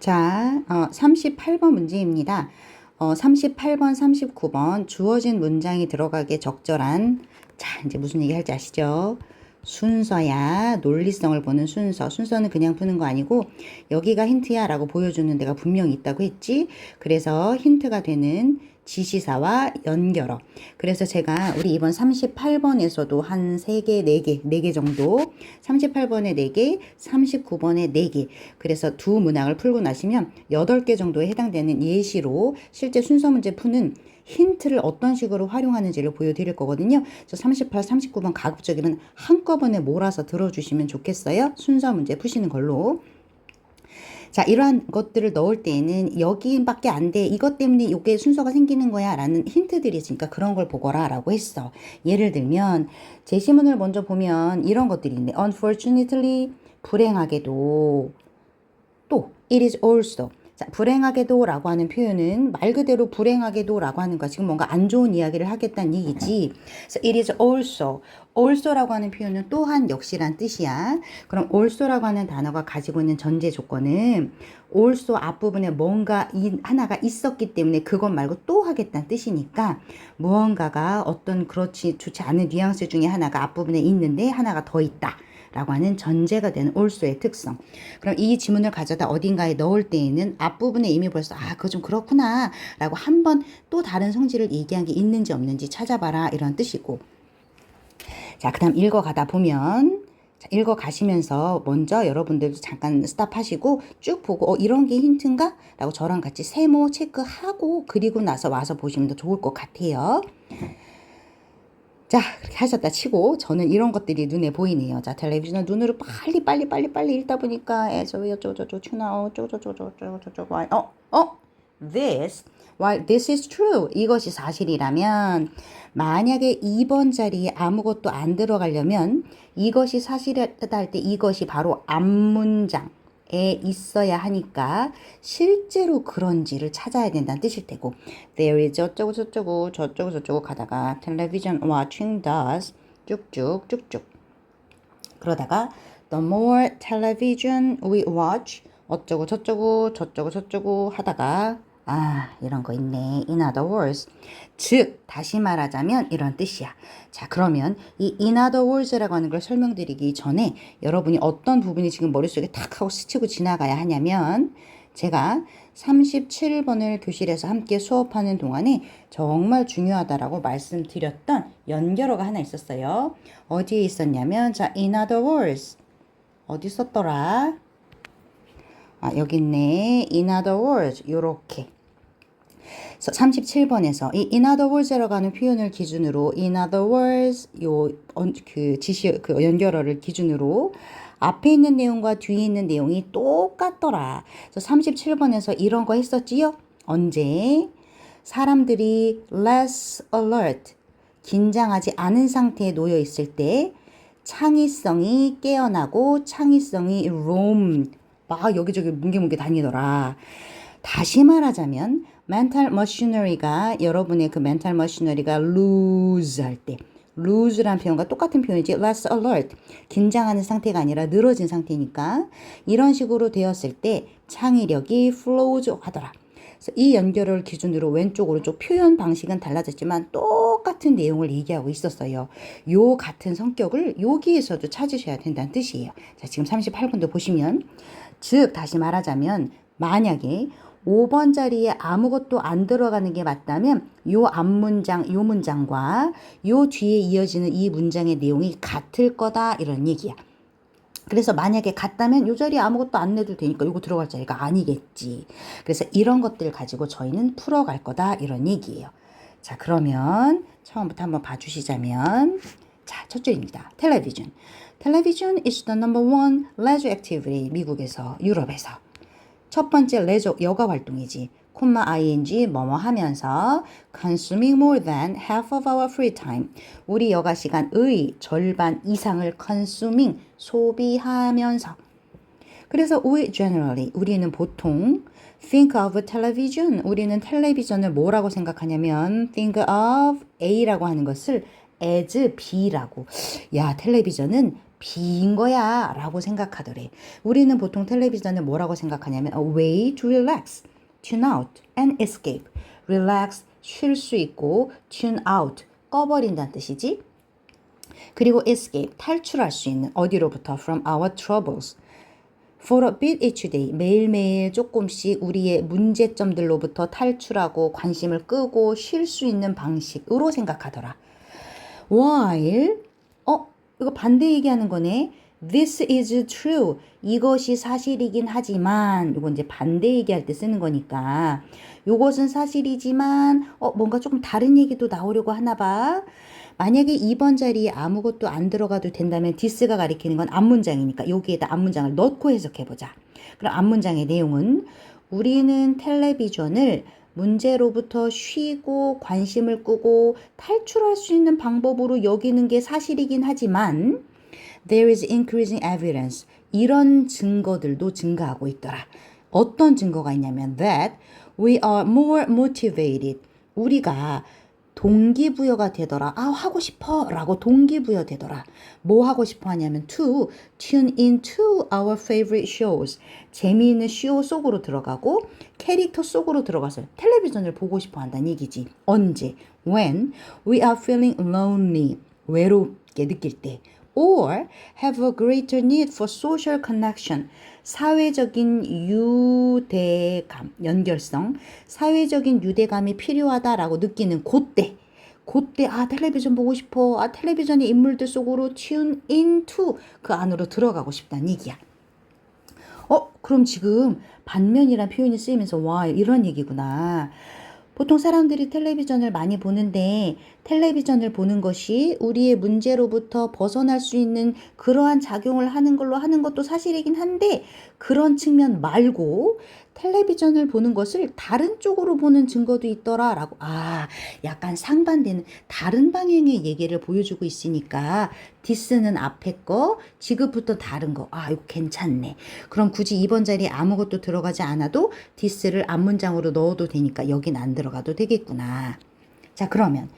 자, 38번 문제입니다. 38번, 39번 주어진 문장이 들어가게 적절한, 자, 이제 무슨 얘기 할지 아시죠? 순서야. 논리성을 보는 순서. 순서는 그냥 푸는 거 아니고 여기가 힌트야 라고 보여주는 데가 분명히 있다고 했지. 그래서 힌트가 되는 지시사와 연결어. 그래서 제가 우리 이번 38번에서도 한 3개, 4개 정도, 38번에 4개, 39번에 4개. 그래서 두 문항을 풀고 나시면 8개 정도에 해당되는 예시로 실제 순서 문제 푸는 힌트를 어떤 식으로 활용하는지를 보여드릴 거거든요. 그래서 38, 39번 가급적이면 한꺼번에 몰아서 들어주시면 좋겠어요. 순서 문제 푸시는 걸로. 자, 이러한 것들을 넣을 때에는 여기밖에 안 돼. 이것 때문에 이게 순서가 생기는 거야. 라는 힌트들이 있으니까 그런 걸 보거라. 라고 했어. 예를 들면 제시문을 먼저 보면 이런 것들이 있네. Unfortunately, 불행하게도. 또, it is also. 자, 불행하게도 라고 하는 표현은 말 그대로 불행하게도 라고 하는 거야. 지금 뭔가 안 좋은 이야기를 하겠다는 얘기지. 그래서 it is also. also라고 하는 표현은 또한 역시란 뜻이야. 그럼 also라고 하는 단어가 가지고 있는 전제 조건은 also 앞부분에 뭔가 하나가 있었기 때문에 그것 말고 또 하겠다는 뜻이니까 무언가가 어떤 그렇지 좋지 않은 뉘앙스 중에 하나가 앞부분에 있는데 하나가 더 있다. 라고 하는 전제가 되는 also의 특성. 그럼 이 지문을 가져다 어딘가에 넣을 때에는 앞부분에 이미 벌써 그거 좀 그렇구나 라고 한번 또 다른 성질을 얘기한 게 있는지 없는지 찾아봐라 이런 뜻이고. 자, 그 다음 읽어가다 보면 읽어가시면서 먼저 여러분들도 잠깐 스탑하시고 쭉 보고 이런 게 힌트인가? 라고 저랑 같이 세모 체크하고 그리고 나서 와서 보시면 더 좋을 것 같아요. 자, 그렇게 하셨다 치고 저는 이런 것들이 눈에 보이네요. 자, 텔레비전을 눈으로 빨리 읽다 보니까 저저저저 튜나 저저저저저저 while this is true. 이것이 사실이라면 만약에 2번 자리에 아무것도 안 들어가려면 이것이 사실이다 할 때 이것이 바로 앞문장 에 있어야 하니까 실제로 그런지를 찾아야 된다는 뜻일 테고 there is 어쩌고 저쩌고 가다가 television watching does 쭉쭉 그러다가 the more television we watch 어쩌고 저쩌고 하다가 이런 거 있네. In other words. 즉, 다시 말하자면 이런 뜻이야. 자, 그러면 이 in other words라고 하는 걸 설명드리기 전에 여러분이 어떤 부분이 지금 머릿속에 탁 하고 스치고 지나가야 하냐면 제가 37번을 교실에서 함께 수업하는 동안에 정말 중요하다라고 말씀드렸던 연결어가 하나 있었어요. 어디에 있었냐면 자, in other words. 어디 썼더라? 여기 있네. In other words. 요렇게. 37번에서 이 in other words라고 하는 표현을 기준으로 in other words 그 연결어를 기준으로 앞에 있는 내용과 뒤에 있는 내용이 똑같더라. 그래서 37번에서 이런 거 했었지요? 언제? 사람들이 less alert, 긴장하지 않은 상태에 놓여 있을 때 창의성이 깨어나고 창의성이 roam, 막 여기저기 뭉게뭉게 다니더라. 다시 말하자면 mental machinery가 여러분의 그 mental machinery가 lose 할 때 lose라는 표현과 똑같은 표현이지 less alert 긴장하는 상태가 아니라 늘어진 상태니까 이런 식으로 되었을 때 창의력이 flows 하더라. 그래서 이 연결을 기준으로 왼쪽 오른쪽 표현 방식은 달라졌지만 똑같은 내용을 얘기하고 있었어요. 요 같은 성격을 여기에서도 찾으셔야 된다는 뜻이에요. 자, 지금 38번도 보시면 즉 다시 말하자면 만약에 5번 자리에 아무것도 안 들어가는 게 맞다면 요 앞문장, 요 문장과 요 뒤에 이어지는 이 문장의 내용이 같을 거다 이런 얘기야. 그래서 만약에 같다면 요 자리에 아무것도 안 내도 되니까 요거 들어갈 자리가 아니겠지. 그래서 이런 것들 가지고 저희는 풀어갈 거다 이런 얘기예요. 자, 그러면 처음부터 한번 봐주시자면 자, 첫 줄입니다. 텔레비전. Television is the number one leisure activity. 미국에서, 유럽에서. 첫 번째 레저 여가 활동이지. ing 뭐뭐 하면서 consuming more than half of our free time. 우리 여가 시간의 절반 이상을 consuming 소비하면서. 그래서 we generally 우리는 보통 think of television 우리는 텔레비전을 뭐라고 생각하냐면 think of A라고 하는 것을 as B라고. 야, 텔레비전은 비인 거야 라고 생각하더래. 우리는 보통 텔레비전을 뭐라고 생각하냐면 a way to relax, tune out and escape. relax, 쉴 수 있고 tune out, 꺼버린다는 뜻이지. 그리고 escape, 탈출할 수 있는 어디로부터 from our troubles. For a bit each day, 매일매일 조금씩 우리의 문제점들로부터 탈출하고 관심을 끄고 쉴 수 있는 방식으로 생각하더라. While, 이거 반대 얘기하는 거네. This is true. 이것이 사실이긴 하지만, 이거 이제 반대 얘기할 때 쓰는 거니까. 이것은 사실이지만, 뭔가 조금 다른 얘기도 나오려고 하나 봐. 만약에 2번 자리에 아무것도 안 들어가도 된다면 this가 가리키는 건 앞문장이니까 여기에다 앞문장을 넣고 해석해보자. 그럼 앞문장의 내용은 우리는 텔레비전을 문제로부터 쉬고 관심을 끄고 탈출할 수 있는 방법으로 여기는 게 사실이긴 하지만 there is increasing evidence. 이런 증거들도 증가하고 있더라. 어떤 증거가 있냐면 that we are more motivated. 우리가 동기부여가 되더라. 하고 싶어 라고 동기부여 되더라. 뭐 하고 싶어 하냐면 to tune into our favorite shows. 재미있는 쇼 속으로 들어가고 캐릭터 속으로 들어가서 텔레비전을 보고 싶어 한다는 얘기지. 언제? When we are feeling lonely. 외롭게 느낄 때. Or have a greater need for social connection. 사회적인 유대감, 연결성, 사회적인 유대감이 필요하다라고 느끼는 그때 텔레비전 보고 싶어. 텔레비전의 인물들 속으로 tune into 그 안으로 들어가고 싶다는 얘기야. 그럼 지금 반면이란 표현이 쓰이면서 와 이런 얘기구나. 보통 사람들이 텔레비전을 많이 보는데 텔레비전을 보는 것이 우리의 문제로부터 벗어날 수 있는 그러한 작용을 하는 걸로 하는 것도 사실이긴 한데 그런 측면 말고 텔레비전을 보는 것을 다른 쪽으로 보는 증거도 있더라라고. 약간 상반되는 다른 방향의 얘기를 보여주고 있으니까 this는 앞에 거, 지금부터 다른 거. 이거 괜찮네. 그럼 굳이 2번 자리에 아무것도 들어가지 않아도 this를 앞문장으로 넣어도 되니까 여긴 안 들어가도 되겠구나. 자, 그러면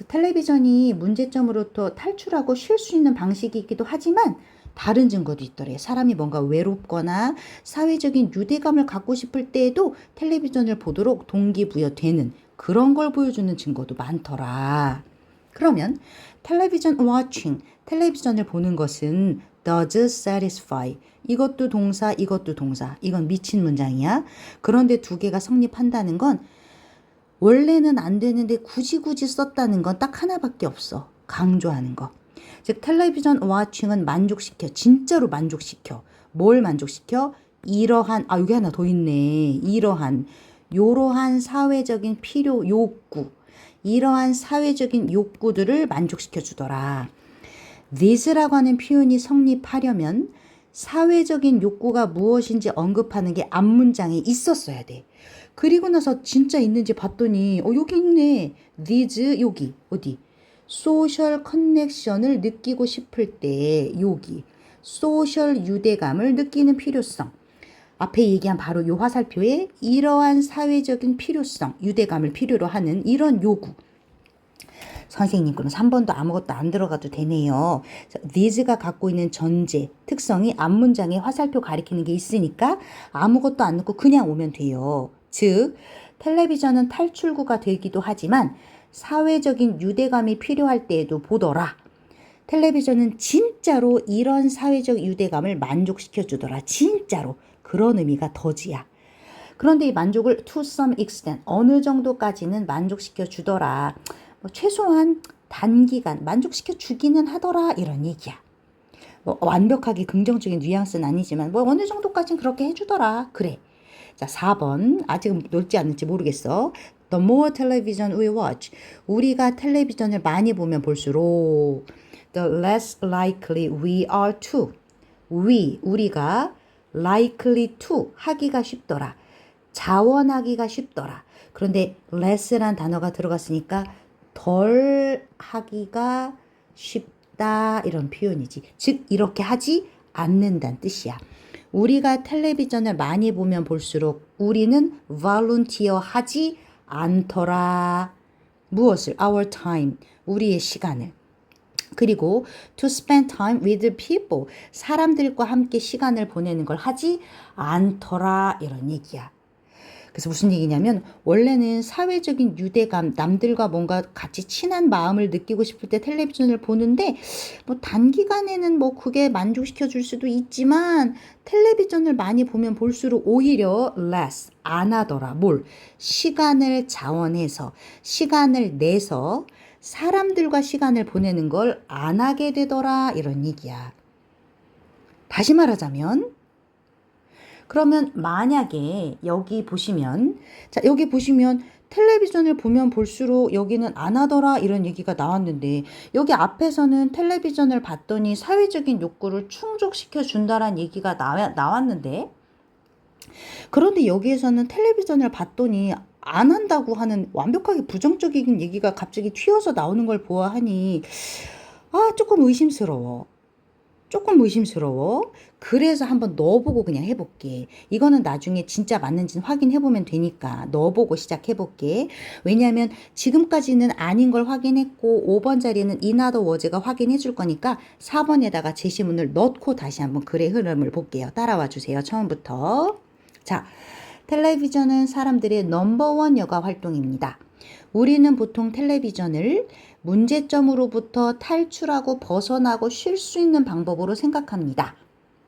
텔레비전이 문제점으로부터 탈출하고 쉴 수 있는 방식이기도 하지만 다른 증거도 있더래. 사람이 뭔가 외롭거나 사회적인 유대감을 갖고 싶을 때에도 텔레비전을 보도록 동기부여되는 그런 걸 보여주는 증거도 많더라. 그러면 television watching, 텔레비전을 보는 것은 does satisfy. 이것도 동사, 이것도 동사. 이건 미친 문장이야. 그런데 두 개가 성립한다는 건 원래는 안 되는데 굳이 썼다는 건 딱 하나밖에 없어. 강조하는 거. 즉 텔레비전 워칭은 만족시켜. 진짜로 만족시켜. 뭘 만족시켜? 이러한 여기 하나 더 있네. 요러한 사회적인 필요 욕구. 이러한 사회적인 욕구들을 만족시켜 주더라. these라고 하는 표현이 성립하려면 사회적인 욕구가 무엇인지 언급하는 게 앞문장에 있었어야 돼. 그리고 나서 진짜 있는지 봤더니 여기 있네. these 여기 어디? 소셜 커넥션을 느끼고 싶을 때 여기 소셜 유대감을 느끼는 필요성. 앞에 얘기한 바로 요 화살표에 이러한 사회적인 필요성, 유대감을 필요로 하는 이런 요구. 선생님 그럼 3번도 아무것도 안 들어가도 되네요. these가 갖고 있는 전제, 특성이 앞문장에 화살표 가리키는 게 있으니까 아무것도 안 넣고 그냥 오면 돼요. 즉 텔레비전은 탈출구가 되기도 하지만 사회적인 유대감이 필요할 때에도 보더라. 텔레비전은 진짜로 이런 사회적 유대감을 만족시켜 주더라. 진짜로. 그런 의미가 더지야. 그런데 이 만족을 to some extent, 어느 정도까지는 만족시켜 주더라. 최소한 단기간 만족시켜 주기는 하더라. 이런 얘기야. 완벽하게 긍정적인 뉘앙스는 아니지만 어느 정도까지는 그렇게 해주더라. 그래. 자, 4번. 아직은 넓지 않을지 모르겠어. The more television we watch. 우리가 텔레비전을 많이 보면 볼수록 the less likely we are to. 우리가 likely to 하기가 쉽더라. 자원하기가 쉽더라. 그런데 less란 단어가 들어갔으니까 덜 하기가 쉽다 이런 표현이지. 즉 이렇게 하지 않는다는 뜻이야. 우리가 텔레비전을 많이 보면 볼수록 우리는 volunteer 하지 않더라. 무엇을? Our time. 우리의 시간을. 그리고 to spend time with people. 사람들과 함께 시간을 보내는 걸 하지 않더라. 이런 얘기야. 그래서 무슨 얘기냐면 원래는 사회적인 유대감, 남들과 뭔가 같이 친한 마음을 느끼고 싶을 때 텔레비전을 보는데 뭐 단기간에는 뭐 그게 만족시켜 줄 수도 있지만 텔레비전을 많이 보면 볼수록 오히려 less, 안 하더라. 뭘? 시간을 자원해서, 시간을 내서 사람들과 시간을 보내는 걸 안 하게 되더라. 이런 얘기야. 다시 말하자면 그러면 만약에 여기 보시면 자 여기 보시면 텔레비전을 보면 볼수록 여기는 안 하더라 이런 얘기가 나왔는데 여기 앞에서는 텔레비전을 봤더니 사회적인 욕구를 충족시켜 준다란 얘기가 나왔는데 그런데 여기에서는 텔레비전을 봤더니 안 한다고 하는 완벽하게 부정적인 얘기가 갑자기 튀어서 나오는 걸 보아하니 조금 의심스러워. 조금 의심스러워. 그래서 한번 넣어보고 그냥 해볼게. 이거는 나중에 진짜 맞는지는 확인해보면 되니까 넣어보고 시작해볼게. 왜냐하면 지금까지는 아닌 걸 확인했고 5번 자리는 another was가 확인해줄 거니까 4번에다가 제시문을 넣고 다시 한번 글의 흐름을 볼게요. 따라와 주세요. 처음부터. 자, 텔레비전은 사람들의 넘버원 여가 활동입니다. 우리는 보통 텔레비전을 문제점으로부터 탈출하고 벗어나고 쉴 수 있는 방법으로 생각합니다.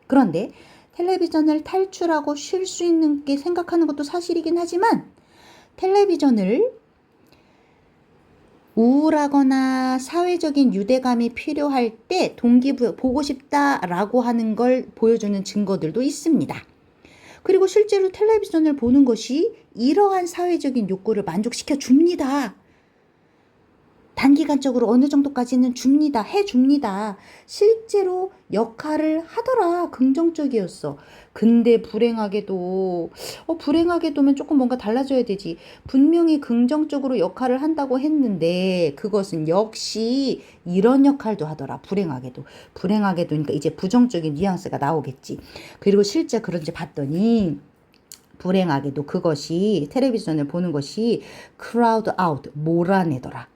그런데 텔레비전을 탈출하고 쉴 수 있는 게 생각하는 것도 사실이긴 하지만 텔레비전을 우울하거나 사회적인 유대감이 필요할 때 동기부여 보고 싶다라고 하는 걸 보여주는 증거들도 있습니다. 그리고 실제로 텔레비전을 보는 것이 이러한 사회적인 욕구를 만족시켜 줍니다. 단기간적으로 어느 정도까지는 해줍니다. 실제로 역할을 하더라. 긍정적이었어. 근데 불행하게도면 조금 뭔가 달라져야 되지. 분명히 긍정적으로 역할을 한다고 했는데 그것은 역시 이런 역할도 하더라. 불행하게도니까 이제 부정적인 뉘앙스가 나오겠지. 그리고 실제 그런지 봤더니 불행하게도 그것이 텔레비전을 보는 것이 crowd out, 몰아내더라.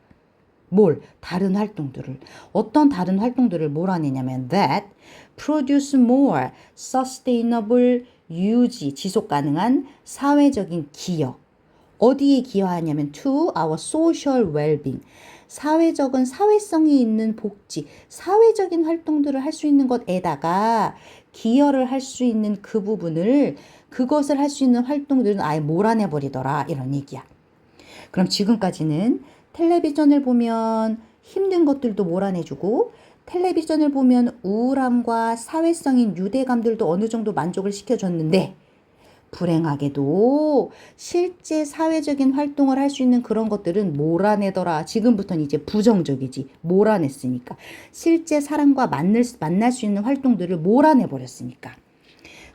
다른 활동들을. 어떤 다른 활동들을 몰아내냐면 that produce more sustainable 유지, 지속 가능한 사회적인 기여. 어디에 기여하냐면 to our social well-being. 사회적인 사회성이 있는 복지, 사회적인 활동들을 할 수 있는 것에다가 기여를 할 수 있는 그 부분을 그것을 할 수 있는 활동들은 아예 몰아내버리더라. 이런 얘기야. 그럼 지금까지는 텔레비전을 보면 힘든 것들도 몰아내주고 텔레비전을 보면 우울함과 사회성인 유대감들도 어느 정도 만족을 시켜줬는데 불행하게도 실제 사회적인 활동을 할 수 있는 그런 것들은 몰아내더라. 지금부터는 이제 부정적이지. 몰아냈으니까. 실제 사람과 만날 수 있는 활동들을 몰아내버렸으니까.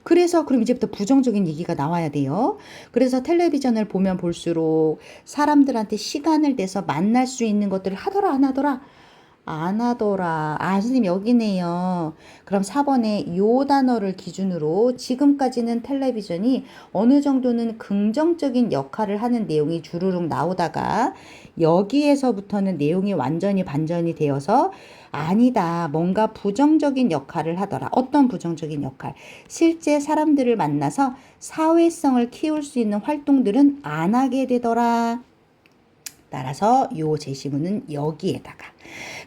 그래서 그럼 이제부터 부정적인 얘기가 나와야 돼요. 그래서 텔레비전을 보면 볼수록 사람들한테 시간을 내서 만날 수 있는 것들을 하더라 안 하더라? 안 하더라. 선생님 여기네요. 그럼 4번에 요 단어를 기준으로 지금까지는 텔레비전이 어느 정도는 긍정적인 역할을 하는 내용이 주르륵 나오다가 여기에서부터는 내용이 완전히 반전이 되어서 아니다. 뭔가 부정적인 역할을 하더라. 어떤 부정적인 역할? 실제 사람들을 만나서 사회성을 키울 수 있는 활동들은 안 하게 되더라. 따라서 요 제시문은 여기에다가.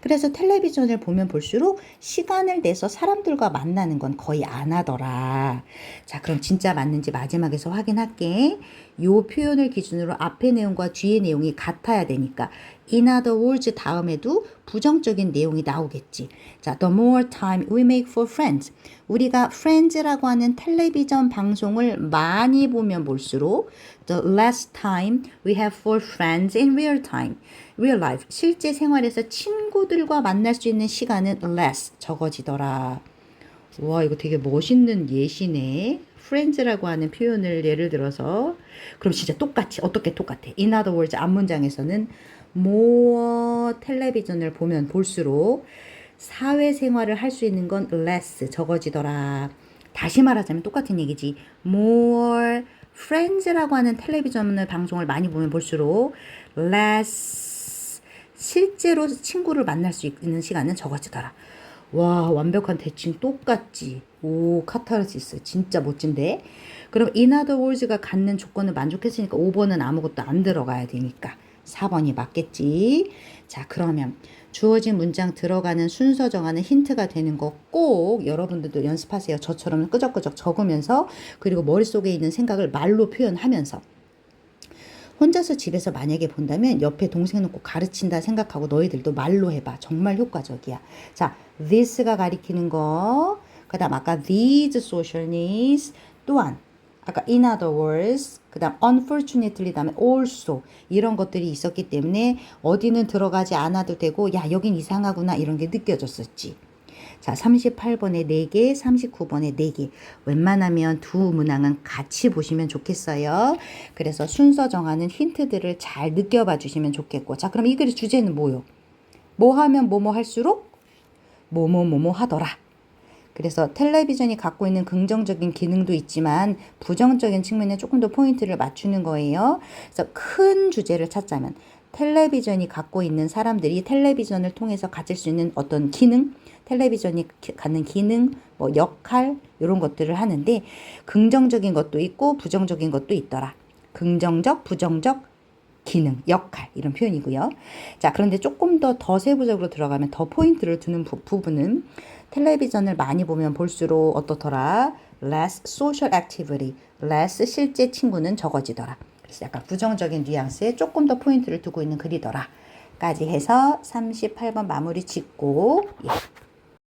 그래서 텔레비전을 보면 볼수록 시간을 내서 사람들과 만나는 건 거의 안 하더라. 자, 그럼 진짜 맞는지 마지막에서 확인할게. 요 표현을 기준으로 앞의 내용과 뒤의 내용이 같아야 되니까 in other words 다음에도 부정적인 내용이 나오겠지. 자, the more time we make for friends. 우리가 friends라고 하는 텔레비전 방송을 많이 보면 볼수록 the less time we have for friends in real time. real life. 실제 생활에서 친구들과 만날 수 있는 시간은 less, 적어지더라. 와, 이거 되게 멋있는 예시네. friends라고 하는 표현을 예를 들어서 그럼 진짜 똑같이 어떻게 똑같아? In other words 앞문장에서는 more 텔레비전을 보면 볼수록 사회생활을 할 수 있는 건 less 적어지더라. 다시 말하자면 똑같은 얘기지. more friends라고 하는 텔레비전 방송을 많이 보면 볼수록 less 실제로 친구를 만날 수 있는 시간은 적어지더라. 와, 완벽한 대칭 똑같지. 오, 카타르시스. 진짜 멋진데? 그럼 in other words가 갖는 조건을 만족했으니까 5번은 아무것도 안 들어가야 되니까 4번이 맞겠지. 자, 그러면 주어진 문장 들어가는 순서 정하는 힌트가 되는 거 꼭 여러분들도 연습하세요. 저처럼 끄적끄적 적으면서 그리고 머릿속에 있는 생각을 말로 표현하면서 혼자서 집에서 만약에 본다면 옆에 동생 놓고 가르친다 생각하고 너희들도 말로 해봐. 정말 효과적이야. 자, this가 가리키는 거. 그 다음 아까 these social needs. 또한 아까 in other words. 그 다음 unfortunately 다음에 also. 이런 것들이 있었기 때문에 어디는 들어가지 않아도 되고 야 여긴 이상하구나 이런 게 느껴졌었지. 자, 38번에 4개, 39번에 4개. 웬만하면 두 문항은 같이 보시면 좋겠어요. 그래서 순서 정하는 힌트들을 잘 느껴봐 주시면 좋겠고. 자, 그럼 이 글의 주제는 뭐요? 뭐 하면 뭐뭐 할수록 뭐뭐 하더라. 그래서 텔레비전이 갖고 있는 긍정적인 기능도 있지만 부정적인 측면에 조금 더 포인트를 맞추는 거예요. 그래서 큰 주제를 찾자면 텔레비전이 갖고 있는 사람들이 텔레비전을 통해서 가질 수 있는 어떤 기능, 텔레비전이 갖는 기능, 뭐 역할 이런 것들을 하는데 긍정적인 것도 있고 부정적인 것도 있더라. 긍정적, 부정적 기능, 역할 이런 표현이고요. 자, 그런데 조금 더 세부적으로 들어가면 더 포인트를 두는 부분은 텔레비전을 많이 보면 볼수록 어떻더라? less social activity, less 실제 친구는 적어지더라. 그래서 약간 부정적인 뉘앙스에 조금 더 포인트를 두고 있는 글이더라. 까지 해서 38번 마무리 짓고 예.